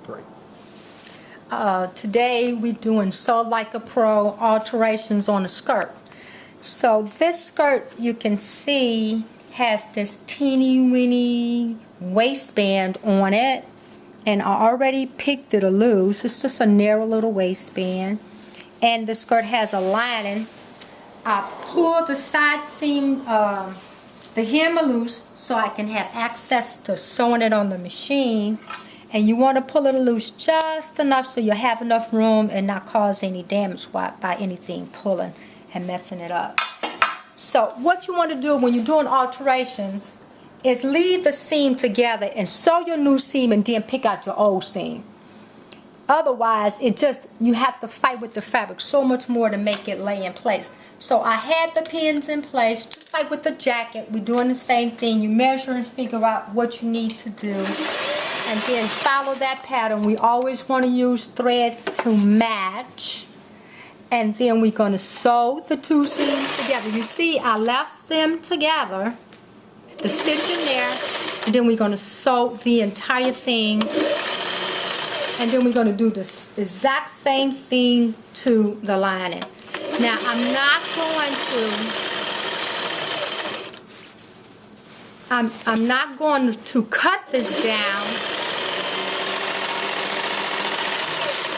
three. Today we're doing Sew Like a Pro alterations on a skirt. So this skirt, you can see, has this teeny weeny waistband on it, and I already picked it loose. It's just a narrow little waistband, and the skirt has a lining. I pulled the side seam, the hem loose, so I can have access to sewing it on the machine. And you want to pull it loose just enough so you have enough room and not cause any damage by anything pulling and messing it up. So what you want to do when you're doing alterations is leave the seam together and sew your new seam and then pick out your old seam. Otherwise, you have to fight with the fabric so much more to make it lay in place. So I had the pins in place, just like with the jacket. We're doing the same thing. You measure and figure out what you need to do, and then follow that pattern. We always want to use thread to match, and then we're going to sew the two seams together. You see, I left them together, the stitch in there, and then we're going to sew the entire thing. And then we're going to do the exact same thing to the lining. Now, I'm not going to cut this down.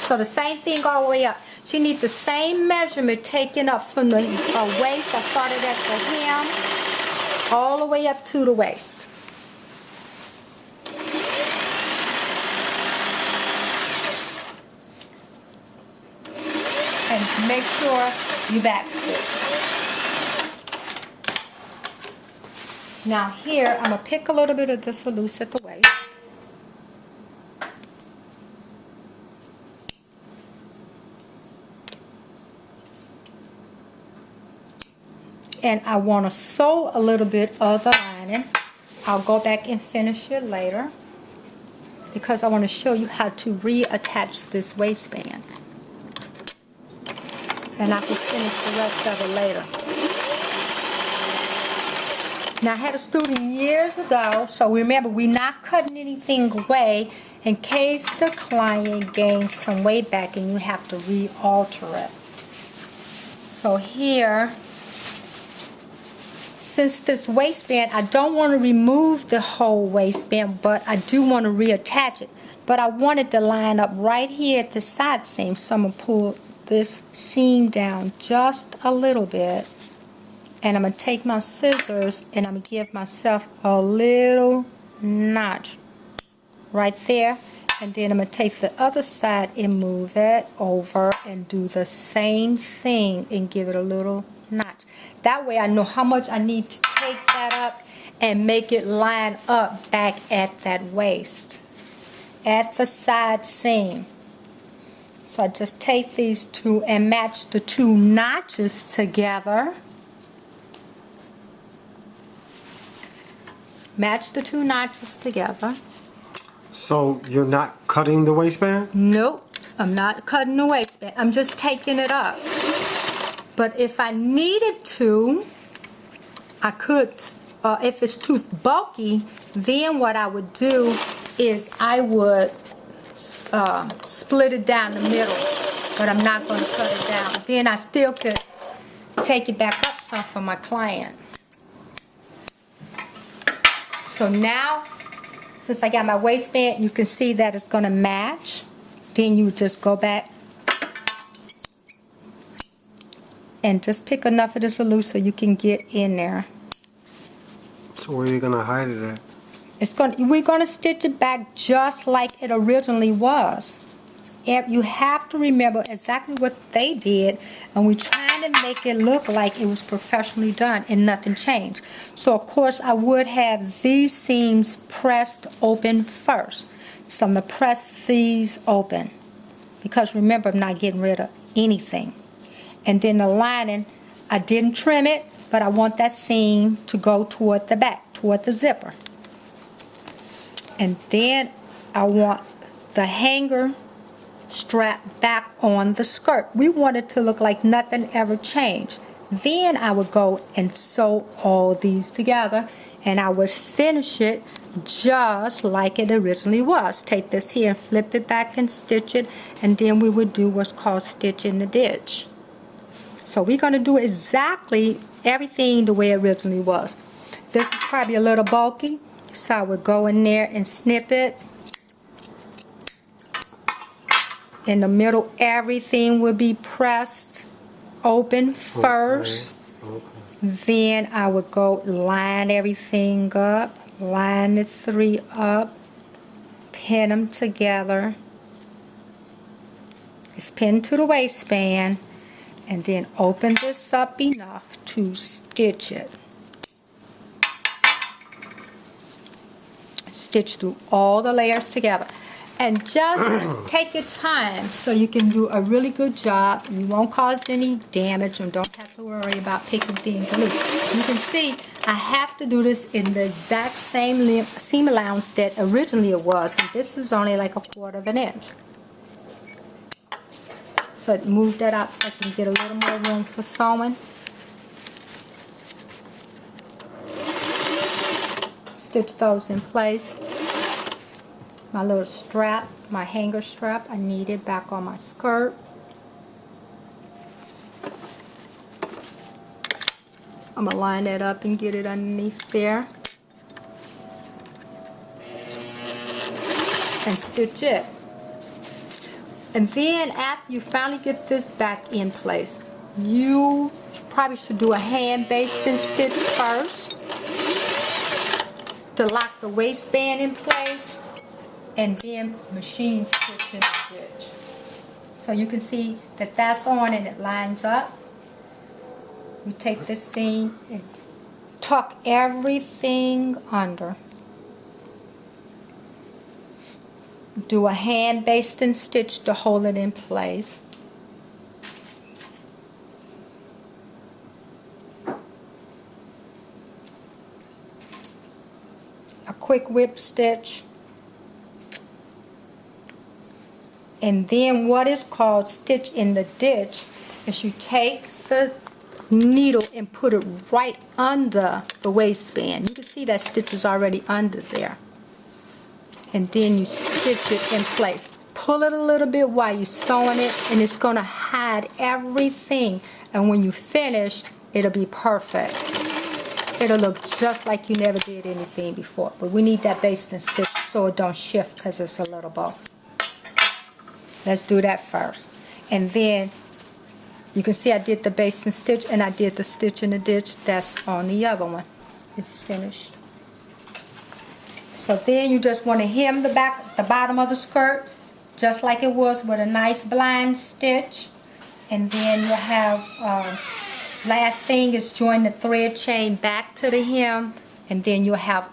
So the same thing all the way up. So you need the same measurement taken up from the waist. I started at the hem all the way up to the waist. And make sure you back stitch. Now here, I'm going to pick a little bit of this loose at the waist. And I want to sew a little bit of the lining. I'll go back and finish it later, because I want to show you how to reattach this waistband. And I can finish the rest of it later. Now, I had a student years ago, so remember, we're not cutting anything away in case the client gains some weight back and you have to re-alter it. So here, since this waistband, I don't want to remove the whole waistband, but I do want to reattach it. But I want it to line up right here at the side seam, so I'm going to pull this seam down just a little bit, and I'm going to take my scissors and I'm going to give myself a little notch right there, and then I'm going to take the other side and move it over and do the same thing and give it a little notch. That way I know how much I need to take that up and make it line up back at that waist, at the side seam. So I just take these two and match the two notches together. Match the two notches together. So you're not cutting the waistband? Nope, I'm not cutting the waistband. I'm just taking it up. But if I needed to, I could, if it's too bulky, then what I would do is I would split it down the middle, but I'm not going to cut it down. Then I still could take it back up some for my client. So now, since I got my waistband, you can see that it's going to match. Then you just go back and just pick enough of this loose so you can get in there. So where are you going to hide it at? We're going to stitch it back just like it originally was. And you have to remember exactly what they did, and we're trying to make it look like it was professionally done and nothing changed. So of course I would have these seams pressed open first. So I'm going to press these open, because remember, I'm not getting rid of anything. And then the lining, I didn't trim it, but I want that seam to go toward the back, toward the zipper. And then I want the hanger strap back on the skirt. We want it to look like nothing ever changed. Then I would go and sew all these together and I would finish it just like it originally was. Take this here and flip it back and stitch it, and then we would do what's called stitch in the ditch. So we're going to do exactly everything the way it originally was. This is probably a little bulky, so I would go in there and snip it. In the middle, everything will be pressed open first. Okay. Then I would go line everything up, line the 3 up, pin them together. It's pinned to the waistband, and then open this up enough to stitch it. Stitch through all the layers together. And just take your time so you can do a really good job. You won't cause any damage and don't have to worry about picking things loose. You can see I have to do this in the exact same seam allowance that originally it was. And this is only like 1/4 of an inch. So move that out so I can get a little more room for sewing. Stitch those in place. My little strap, my hanger strap, I need it back on my skirt. I'm going to line that up and get it underneath there. And stitch it. And then after you finally get this back in place, you probably should do a hand basting stitch first to lock the waistband in place, and then machine stitch in the ditch. So you can see that that's on and it lines up. You take this thing and tuck everything under. Do a hand basting stitch to hold it in place. A quick whip stitch. And then what is called stitch in the ditch is you take the needle and put it right under the waistband. You can see that stitch is already under there. And then you stitch it in place. Pull it a little bit while you're sewing it, and it's going to hide everything. And when you finish, it'll be perfect. It'll look just like you never did anything before. But we need that basting stitch so it don't shift because it's a little bow. Let's do that first. And then you can see I did the basting stitch and I did the stitch in the ditch. That's on the other one. It's finished. So then you just want to hem the bottom of the skirt just like it was with a nice blind stitch. And then you'll have, last thing is join the thread chain back to the hem, and then you'll have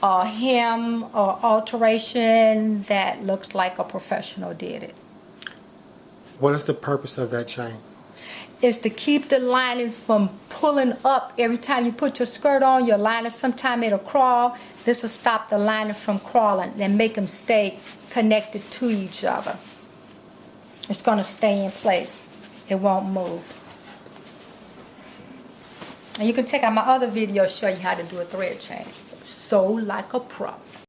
a hem or alteration that looks like a professional did it. What is the purpose of that chain? Is to keep the lining from pulling up every time you put your skirt on. Your lining, sometime it'll crawl. This will stop the lining from crawling and make them stay connected to each other. It's going to stay in place. It won't move. And you can check out my other video, show you how to do a thread chain. Sew like a pro.